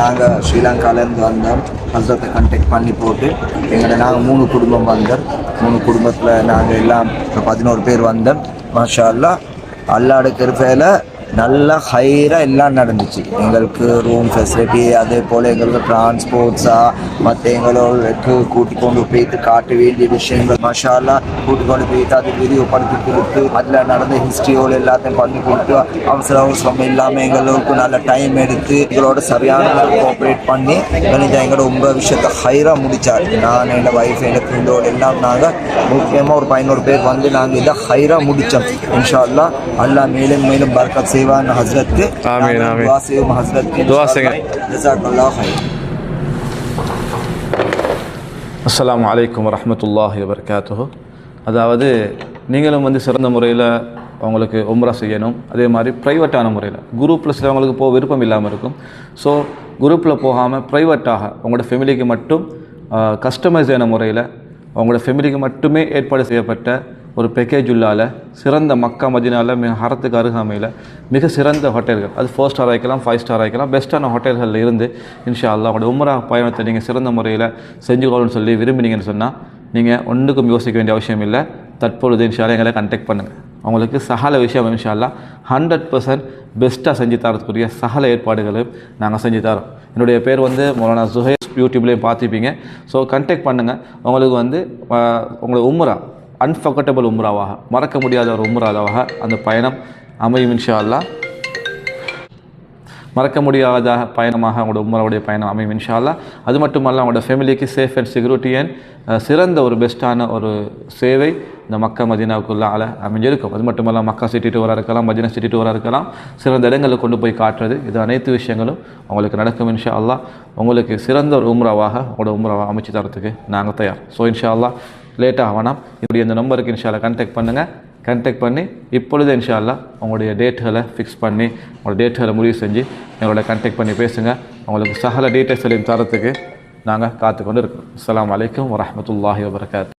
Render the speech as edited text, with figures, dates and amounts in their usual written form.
நாங்கள் ஸ்ரீலங்காலேருந்து வந்தோம். ஹஸ்ரத்தை கான்டாக்ட் பண்ணி போட்டு நாங்கள் 3 குடும்பம் வந்தோம். 3 குடும்பத்தில் நாங்கள் எல்லாம் 11 பேர் வந்தோம். மாஷா அல்லாஹ் அல்லாஹ்வுடைய கிருபையில நல்ல ஹைராக எல்லாம் நடந்துச்சு. எங்களுக்கு ரூம் ஃபெசிலிட்டி, அதே போல் எங்களுக்கு டிரான்ஸ்போர்ட்ஸாக மற்ற எங்களுக்கு கூட்டிக் கொண்டு போய்த்து காட்ட வேண்டிய விஷயங்கள் மாஷா அல்லாஹ் கூட்டிக் கொண்டு போய்த்து அது வீடியோ படுத்தி கொடுத்து அதில் நடந்த ஹிஸ்ட்ரியோடு எல்லாத்தையும் பண்ணி கொடுத்து அவசரம் இல்லாமல் எங்களுக்கு நல்ல டைம் எடுத்து எங்களோட சரியான கோஆப்ரேட் பண்ணி எங்களோட உங்கள் விஷயத்தை ஹைராக முடித்தார். நான் என்னோட ஒய்ஃப் என்னோட ஃப்ரெண்டோடு எல்லாம் நாங்கள் முக்கியமாக ஒரு 11 பேர் வந்து நாங்கள் இதை ஹைராக முடித்தோம். இன்ஷா அல்லாஹ் அல்லாஹ் மேலும் மேலும் பரக்கத் செய்வான் ஹஸ்ரத்துக்கு. ஆமீன் ஆமீன். துஆ செய்வோம் ஹஸ்ரத்துக்கு. துஆ செய்யுங்க. ஜஸாக்கல்லாஹு ஹைர். அஸ்ஸலாமு அலைக்கும் வரஹ்மத்துல்லாஹி வபரகாத்துஹு. அதாவது நீங்களும் வந்து சிறந்த முறையில் அவங்களுக்கு உம்ரா செய்யணும். அதே மாதிரி ப்ரைவேட்டான முறையில் குரூப்பில் சிலவங்களுக்கு போக விருப்பம் இல்லாமல் இருக்கும். ஸோ குரூப்பில் போகாமல் ப்ரைவேட்டாக உங்களோட ஃபேமிலிக்கு மட்டும் கஸ்டமைஸான முறையில் அவங்களோட ஃபேமிலிக்கு மட்டுமே ஏற்பாடு செய்யப்பட்ட ஒரு பேக்கேஜ் உள்ளால் சிறந்த மக்கா மதினாவில் மிக ஹரத்துக்கு அருகாமையில் மிக சிறந்த ஹோட்டல்கள், அது 4 ஸ்டார் ஆகிக்கலாம், 5 ஸ்டார் ஆகிக்கலாம், பெஸ்ட்டான ஹோட்டல்களில் இருந்து இன்ஷா அல்லாஹ் உங்களோட உம்ரா பயணத்தை நீங்கள் சிறந்த முறையில் செஞ்சுக்கணும்னு சொல்லி விரும்பினீங்கன்னு சொன்னால் நீங்கள் ஒன்றுக்கும் யோசிக்க வேண்டிய அவசியம் இல்லை. தற்பொழுது இன்ஷா அல்லாஹ் எங்களை கான்டாக்ட் பண்ணுங்கள். அவங்களுக்கு சகல விஷயம் இன்ஷா அல்லாஹ் 100% பெஸ்ட்டாக செஞ்சு தரத்துக்குரிய சகல ஏற்பாடுகளும் நாங்கள் செஞ்சு தரோம். என்னுடைய பேர் வந்து மௌலானா ஜுஹைர், யூடியூப்லேயும் பார்த்துப்பீங்க. ஸோ கான்டாக்ட் பண்ணுங்கள். உங்களுக்கு வந்து உங்களோட உம்ரா அன்ஃபர்கட்டபிள் உம்ராவாக, மறக்க முடியாத ஒரு உம்ராவாக அந்த பயணம் அமையும் இன்ஷா அல்லாஹ். மறக்க முடியாத பயணமாக அவங்களோட உம்ராவுடைய பயணம் அமையும் இன்ஷா அல்லாஹ். அது மட்டுமல்ல அவங்களோட ஃபேமிலிக்கு சேஃப் அண்ட் செக்யூரிட்டி அண்ட் சிறந்த ஒரு பெஸ்ட்டான ஒரு சேவை இந்த மக்கா மதீனாவுக்குள்ளால் அமைஞ்சிருக்கும். அது மட்டுமல்ல மக்கா சிட்டி டூராக இருக்கலாம், மதீனா சிட்டி டூராக இருக்கலாம், சிறந்த இடங்களில் கொண்டு போய் காட்டுறது, இது அனைத்து விஷயங்களும் உங்களுக்கு நடக்கும் இன்ஷா அல்லாஹ். உங்களுக்கு சிறந்த ஒரு உம்ராவாக உங்களோட உம்ராவை அமைச்சு தரத்துக்கு நாங்கள் தயார். ஸோ இன்ஷா அல்லாஹ் லேட்டாக வேணாம், இப்படி இந்த நம்பருக்கு இன்ஷா அல்லாஹ் கான்டாக்ட் பண்ணுங்கள். கான்டாக்ட் பண்ணி இப்பொழுது இன்ஷா அல்லாஹ் உங்களுடைய டேட்டுகளை ஃபிக்ஸ் பண்ணி உங்களோட டேட்டுகளை முடிவு செஞ்சு எங்களோட கான்டாக்ட் பண்ணி பேசுங்க. உங்களுக்கு சகல டீட்டெயில்ஸ் தரத்துக்கு நாங்கள் காத்துக்கொண்டு இருக்கோம். அஸ்ஸலாமு அலைக்கும் வரஹ்மத்துல்லாஹி வபரகாத்துஹு.